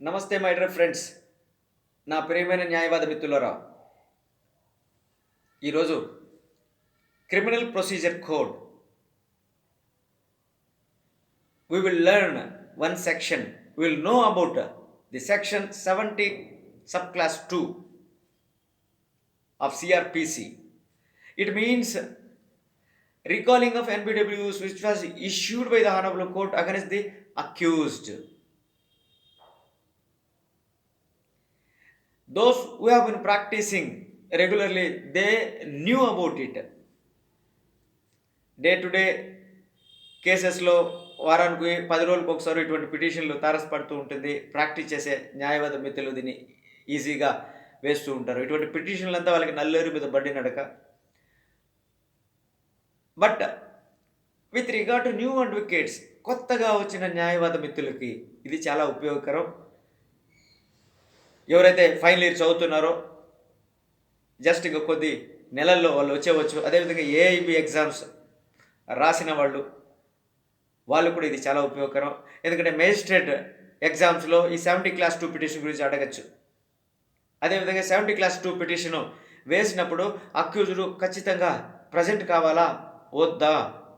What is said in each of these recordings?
నమస్తే my dear friends. నా ప్రియమైన న్యాయవాద మిత్రులారా, ఈరోజు criminal procedure code we will learn one section. We will know about the section 70 subclass 2 of CRPC. It means recalling of NBWs which was issued by the Honorable Court against the accused. Those who have been practicing regularly, they knew about it. Day to day కేసెస్లో వారానికి 10 రోజులకు ఒకసారి ఇటువంటి పిటిషన్లు తారసపడుతూ ఉంటుంది. Practice చేసే న్యాయవాద మిత్రులు దీన్ని ఈజీగా వేస్తూ ఉంటారు. ఇటువంటి పిటిషన్లంతా వాళ్ళకి నల్లేరు మీద బండి నడక. But with regard to new advocates, కొత్తగా వచ్చిన న్యాయవాద మిత్రులకి ఇది చాలా ఉపయోగకరం. ఎవరైతే ఫైనల్ ఇయర్ చదువుతున్నారో జస్ట్ ఇంకా కొద్ది నెలల్లో వాళ్ళు వచ్చేవచ్చు. అదేవిధంగా ఏఐబి ఎగ్జామ్స్ రాసిన వాళ్ళు కూడా ఇది చాలా ఉపయోగకరం. ఎందుకంటే మేజిస్ట్రేట్ ఎగ్జామ్స్లో ఈ 70 క్లాస్ 2 పిటిషన్ గురించి అడగచ్చు. అదేవిధంగా 70 క్లాస్ 2 పిటిషను వేసినప్పుడు అక్యూజ్డ్ ఖచ్చితంగా ప్రజెంట్ కావాలా వద్దా,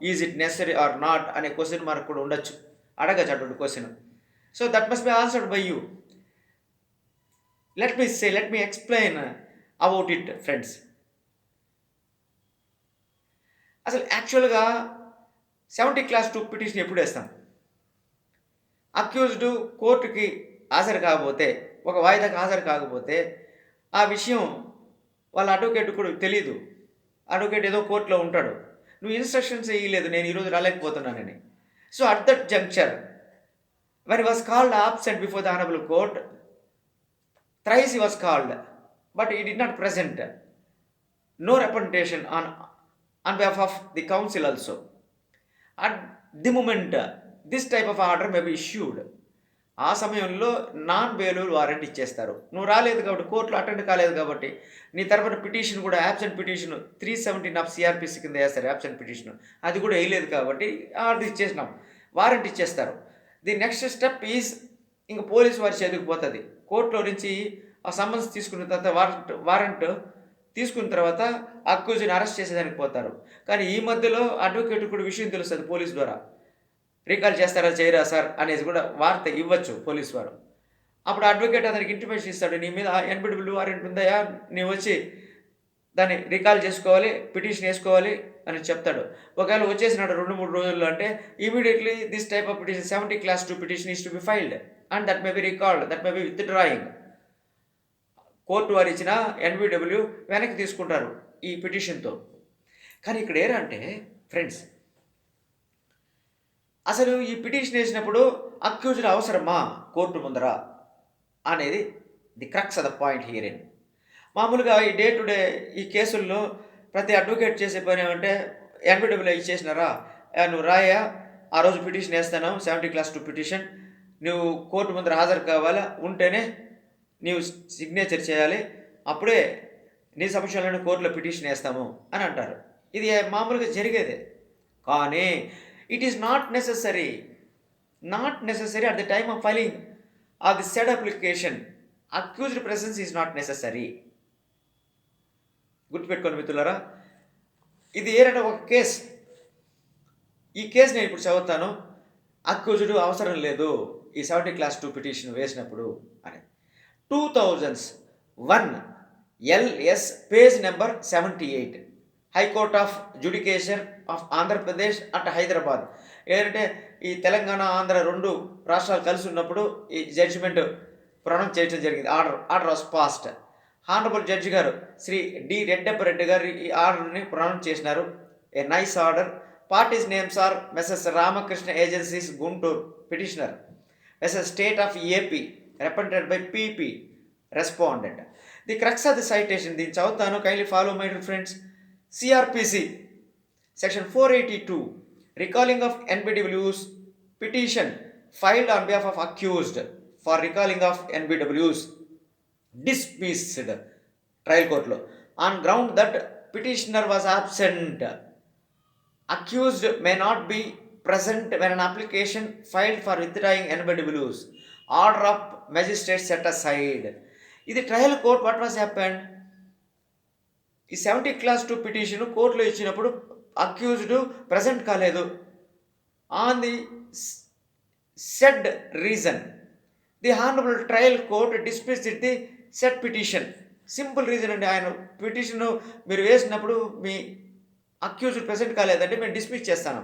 is it necessary or not అనే క్వశ్చన్ మార్క్ కూడా ఉండొచ్చు, అడగచ్చు అటువంటి question. So that must be answered by you. Let me explain about it friends. అసలు యాక్చువల్గా 70 క్లాస్ 2 పిటిషన్ ఎప్పుడు వేస్తాం? అక్యూజ్డ్ కోర్టుకి హాజరు కాకపోతే, ఒక వాయిదాకి హాజరు కాకపోతే ఆ విషయం వాళ్ళ అడ్వకేట్ కూడా తెలీదు. అడ్వకేట్ ఏదో కోర్టులో ఉంటాడు, నువ్వు ఇన్స్ట్రక్షన్స్ వేయలేదు, నేను ఈరోజు రాలేకపోతున్నానని. So at that juncture when he was called absent before the honorable court, thrice he was called but he did not present, no representation on behalf of the council also. At the moment this type of order may be issued, ఆ సమయంలో non bailable warrant ఇచ్చేస్తారు. నువ్వు రాలేదు కాబట్టి, కోర్టులో attend కాలేదు కాబట్టి నీ తరఫున పిటిషన్ కూడా యాబ్సెంట్ పిటిషన్ 317 ఆఫ్ సిఆర్పిసి కింద వేస్తారు. యాబ్సెంట్ పిటిషన్ అది కూడా వేయలేదు కాబట్టి ఆర్డర్ ఇచ్చేసినాం, వారెంట్ ఇచ్చేస్తారు. ది నెక్స్ట్ స్టెప్ ఈజ్ ఇంక పోలీసు వారి చేతికి పోతుంది. కోర్టులో నుంచి ఆ సమన్స్ తీసుకున్న తర్వాత వారెంట్ తీసుకున్న తర్వాత అక్యూజ్ని అరెస్ట్ చేసేదానికి పోతారు. కానీ ఈ మధ్యలో అడ్వకేట్ కూడా విషయం తెలుస్తుంది పోలీసు ద్వారా, రీకాల్ చేస్తారా చేయరా సార్ అనేది కూడా వార్త ఇవ్వచ్చు పోలీసు వారు. అప్పుడు అడ్వకేట్ అతనికి ఇంటిమేషన్ ఇస్తాడు, నీ మీద ఎన్బిడబ్ల్యూ వారెంట్ ఉందయా, నీవు వచ్చి దాన్ని రీకాల్ చేసుకోవాలి, పిటిషన్ వేసుకోవాలి అని చెప్తాడు. ఒకవేళ వచ్చేసినాడు 2-3 రోజుల్లో అంటే immediately this type of petition 70 clause 2 petition is to be filed and that may be recalled, that may be withdrawing. Court వారు ఇచ్చిన ఎన్బిడబ్ల్యూ వెనక్కి తీసుకుంటారు ఈ పిటిషన్తో. కానీ ఇక్కడ ఏంటంటే ఫ్రెండ్స్, అసలు ఈ పిటిషన్ వేసినప్పుడు అక్యూజ్డ్ అవసరమా కోర్టు ముందర అనేది the crux of the point here in. మామూలుగా ఈ డే టు డే ఈ కేసుల్లో ప్రతి అడ్వకేట్ చేసే పని ఏమంటే, ఎన్బిడబ్ల్యూ ఇచ్చేసినారా, నువ్వు రాయా, ఆ రోజు పిటిషన్ వేస్తాను 70 క్లాస్ 2 పిటిషన్, నువ్వు కోర్టు ముందర హాజరు కావాలా, ఉంటేనే నీవు సిగ్నేచర్ చేయాలి, అప్పుడే నీ సమక్షంలోనే కోర్టులో పిటిషన్ వేస్తాము అని అంటారు. ఇది మామూలుగా జరిగేదే. కానీ it is not necessary at the time of filing of the said application. Accused presence is not necessary. గుర్తుపెట్టుకోండి మిత్రులారా, ఇది ఏంటంటే ఒక కేసు. ఈ కేసు నేను ఇప్పుడు చదువుతాను, అక్యూజ్డ్ అవసరం లేదు ఈ 70 క్లాస్ 2 పిటిషన్ వేసినప్పుడు అని. 2001 LS page number 78, high court of జ్యుడికేషన్ of Andhra Pradesh at Hyderabad. ఏంటంటే ఈ తెలంగాణ ఆంధ్ర 2 రాష్ట్రాలు కలిసి ఉన్నప్పుడు ఈ జడ్జిమెంట్ ప్రొనౌన్స్ చేయడం జరిగింది. Order was passed. Honourable judge గారు శ్రీ డి రెడ్డప్పరెడ్డి గారు ఈ ఆర్డర్ని ప్రొనౌన్స్ చేసినారు. A nice order. Parties names are messrs Ramakrishna agencies Guntur petitioner, messrs state of AP represented by PP respondent. The crux of the citation, దీన్ని చదువుతాను, kindly follow my dear friends. CRPC section 482, recalling of NBW's petition filed on behalf of accused for recalling of NBW's dismissed trial court lo on ground that petitioner was absent. Accused may not be present when an application filed for withdrawing NBW's order of magistrate set aside. ఇది trial court what was happened, ఈ 70 clause 2 petition కోర్టులో ఇచ్చినప్పుడు accused present కాలేదు. On the said reason the honourable trial court dismissed the said petition. Simple reason అండి. ఆయన petition మీరు వేసినప్పుడు మీ accused present కాలేదంటే మేము డిస్మిస్ చేస్తాను.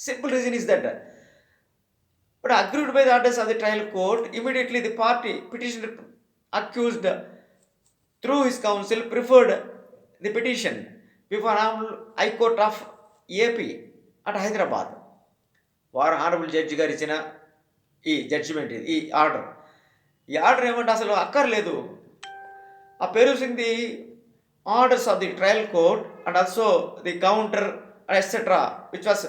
Simple reason is that. But agreed by the orders of the trial court, immediately the party petition accused through his counsel preferred the petition before Honorable High Court of AP at Hyderabad. వారు honourable judge గారు ఇచ్చిన ఈ judgement, ఈ order ఏమంటే అసలు అక్కర్లేదు. ఆ perusing the orders of the trial court and also the counter etcetera which was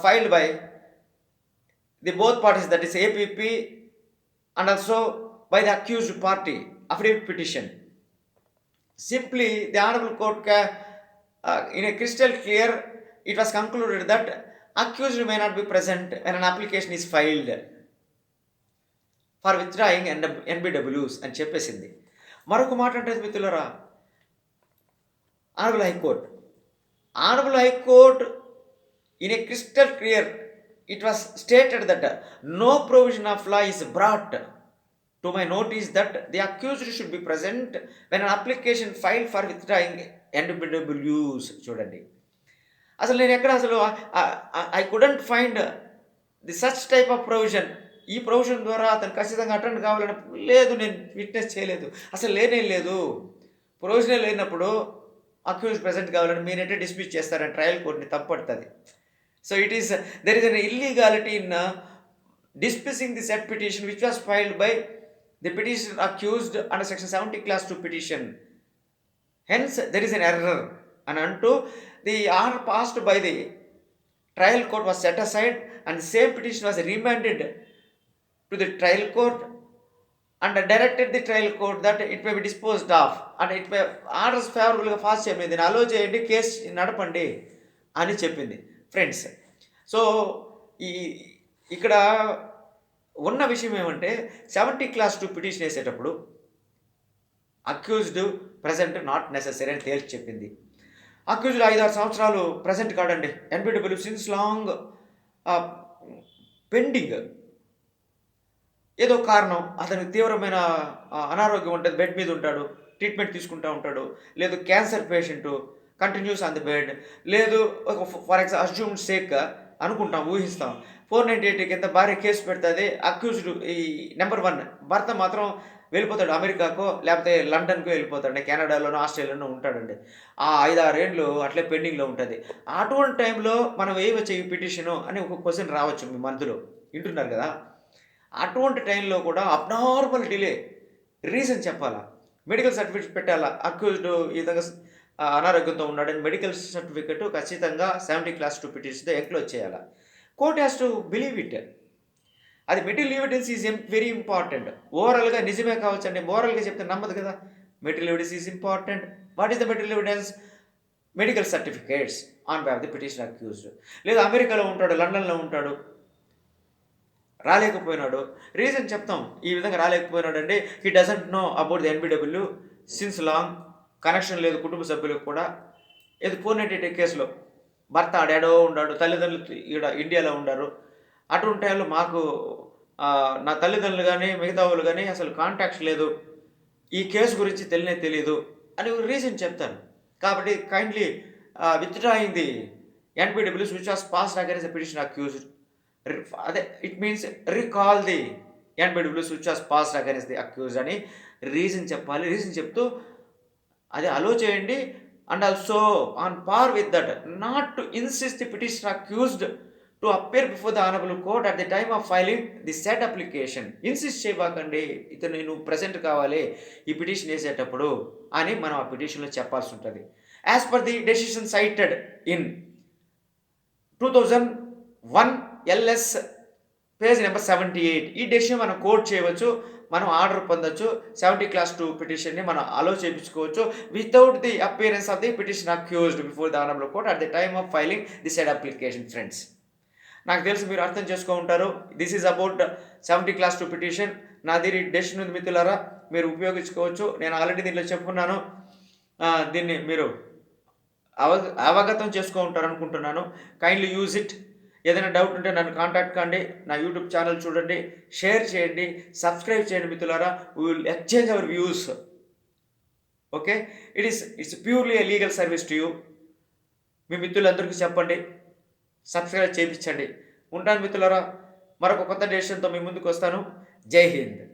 filed by the both parties, that is APP and also by the accused party affidavit petition. Simply the honorable court in a crystal clear it was concluded that accused may not be present when an application is filed for withdrawing NBWs అని చెప్పేసింది. మరొక మాట అంటే మిత్రులారా, honourable high court in a crystal clear it was stated that no provision of law is brought to my notice that the accused should be present when an application filed for withdrawing NBWs. చూడండి, అసలు నేను ఎక్కడ అసలు I couldn't find the such type of provision. ఈ provision ద్వారా అతను ఖచ్చితంగా attend కావాలని లేదు, నేను విట్నెస్ చేయలేదు, అసలు లేదు. ప్రొవిజనే లేనప్పుడు అక్యూజ్ ప్రెజెంట్ కావాలని మీరైతే డిస్మిస్ చేస్తారని ట్రయల్ కోర్టుని తప్పడుతుంది. So there is an illegality in dismissing the said petition which was filed by the petitioner accused under section 70 class 2 petition. Hence there is an error, and unto the order passed by the trial court was set aside and the same petition was remanded to the trial court and directed the trial court that it may be disposed of and it may orders favorable గా pass చేయండి, దీన్ని అలో చేయండి, case నడపండి అని చెప్పింది. Friends, so ఇక్కడ ఉన్న విషయం ఏమంటే 70 క్లాస్ 2 పిటిషన్ వేసేటప్పుడు అక్యూజ్డ్ ప్రజెంట్ నాట్ నెసెసరీ అని తేల్చి చెప్పింది. అక్యూజ్డ్ 5-6 సంవత్సరాలు ప్రజెంట్ కాడండి, NBW సిన్స్ లాంగ్ పెండింగ్. ఏదో కారణం, అతనికి తీవ్రమైన అనారోగ్యం ఉంటుంది, బెడ్ మీద ఉంటాడు, ట్రీట్మెంట్ తీసుకుంటూ ఉంటాడు, లేదు cancer patient continuous on the bed, లేదు ఫర్ ఎగ్జాంపుల్ అస్యూమ్డ్ సేక్ అనుకుంటాం, ఊహిస్తాం, 498 కింద భార్య కేసు పెడుతుంది, అక్యూజ్డ్ ఈ నెంబర్ 1 భర్త మాత్రం వెళ్ళిపోతాడు అమెరికాకో లేకపోతే లండన్కో వెళ్ళిపోతాడు, కెనడాలోనో ఆస్ట్రేలియాలోనో ఉంటాడండి. ఆ 5-6 ఏళ్ళు అట్లే పెండింగ్లో ఉంటుంది. అటువంటి టైంలో మనం వేయవచ్చు ఈ పిటిషను అని ఒక క్వశ్చన్ రావచ్చు మీ మందులో, వింటున్నారు కదా. అటువంటి టైంలో కూడా అబ్నార్మల్ డిలే రీజన్ చెప్పాలా, మెడికల్ సర్టిఫికేట్ పెట్టాలా, అక్యూజ్డ్ ఈ విధంగా అనారోగ్యంతో ఉన్నాడని మెడికల్ సర్టిఫికెట్ ఖచ్చితంగా 70 క్లాస్ 2 పిటిషన్తో ఎంక్లోజ్ చేయాలి. Court has to believe it. అది material evidence is very important. ఓవరాల్గా నిజమే కావచ్చు అండి, మోరల్గా చెప్తే నమ్మదు కదా. Material evidence is important. What is the material evidence? Medical certificates on behalf the petition accused. లేదా అమెరికాలో ఉంటాడు, లండన్లో ఉంటాడు, రాలేకపోయినాడు, రీజన్ చెప్తాం, ఈ విధంగా రాలేకపోయినాడు అంటే he doesn't know about the NBW since long, connection లేదు కుటుంబ సభ్యులకు కూడా. ఏదో 498 కేసులో భర్త ఆడాడో ఉన్నాడు, తల్లిదండ్రులు ఇక్కడ ఇండియాలో ఉన్నారు. అటువంటి టైంలో మాకు నా తల్లిదండ్రులు కానీ మిగతా వాళ్ళు కానీ అసలు కాంటాక్ట్స్ లేదు, ఈ కేసు గురించి తెలియదు అని రీజన్ చెప్తాను. కాబట్టి kindly withdrawing the NBWs which was passed against the petition accused. అదే it means recall the NBWs which was passed against the accused అని రీజన్ చెప్పాలి. రీజన్ చెప్తూ అది అలో చేయండి. And also on par with that not to insist the petition accused to appear before the honourable court at the time of filing the said application. Insist చేయబాకండి, ఇతను నేను present కావాలి ఈ petition వేసేటప్పుడు అని మనం ఆ పిటిషన్లో చెప్పాల్సి ఉంటుంది. As per the decision cited in 2001 LS page number 78, ఈ డెసిషన్ మనం కోట్ చేయవచ్చు, మనం ఆర్డర్ పొందొచ్చు. 70 క్లాస్ 2 పిటిషన్ని మనం అలో చేయించుకోవచ్చు without the appearance of the petition accused before the honourable court at the time of filing the said application. Friends, నాకు తెలుసు మీరు అర్థం చేసుకో ఉంటారు. This is about 70 clause 2 petition. నాది డెసిషన్ ఉంది మిత్రులారా, మీరు ఉపయోగించుకోవచ్చు. నేను ఆల్రెడీ దీంట్లో చెప్పుకున్నాను. దీన్ని మీరు అవగతం చేసుకో ఉంటారు అనుకుంటున్నాను. Kindly use it. ఏదైనా డౌట్ ఉంటే నన్ను కాంటాక్ట్ కండి. నా యూట్యూబ్ ఛానల్ చూడండి, షేర్ చేయండి, సబ్స్క్రైబ్ చేయండి మిత్రులారా. We will exchange our views. Okay, it's purely a legal service to you. మీ మిత్రులందరికీ చెప్పండి, సబ్స్క్రైబ్ చేయించండి. ఉంటాను మిత్రులారా, మరొక కొత్త డెసిషన్తో మీ ముందుకు వస్తాను. జై హింద్.